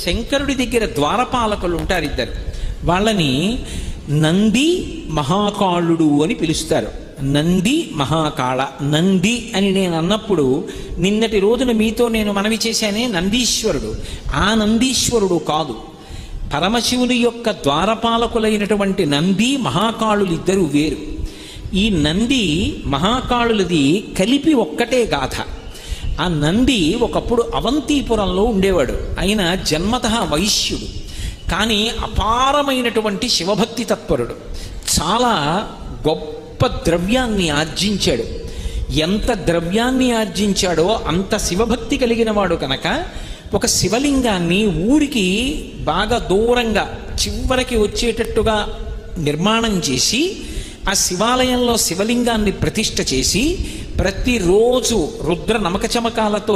శంకరుడి దగ్గర ద్వారపాలకులు ఉంటారు ఇద్దరు. వాళ్ళని నంది మహాకాళుడు అని పిలుస్తారు. నంది మహాకాళ. నంది అని నేను అన్నప్పుడు నిన్నటి రోజున మీతో నేను మనవి చేశానే నందీశ్వరుడు. ఆ నందీశ్వరుడు కాదు, పరమశివుని యొక్క ద్వారపాలకులైనటువంటి నంది మహాకాళులు ఇద్దరు వేరు. ఈ నంది మహాకాళులది కలిపి ఒక్కటే గాథ. ఆ నంది ఒకప్పుడు అవంతిపురంలో ఉండేవాడు. ఆయన జన్మతః వైశ్యుడు, కానీ అపారమైనటువంటి శివభక్తి తత్పరుడు. చాలా గొప్ప ద్రవ్యాన్ని ఆర్జించాడు. ఎంత ద్రవ్యాన్ని ఆర్జించాడో అంత శివభక్తి కలిగిన వాడు కనుక ఒక శివలింగాన్ని ఊరికి బాగా దూరంగా చివరికి వచ్చేటట్టుగా నిర్మాణం చేసి ఆ శివాలయంలో శివలింగాన్ని ప్రతిష్ఠ చేసి ప్రతిరోజు రుద్ర నమక చమకాలతో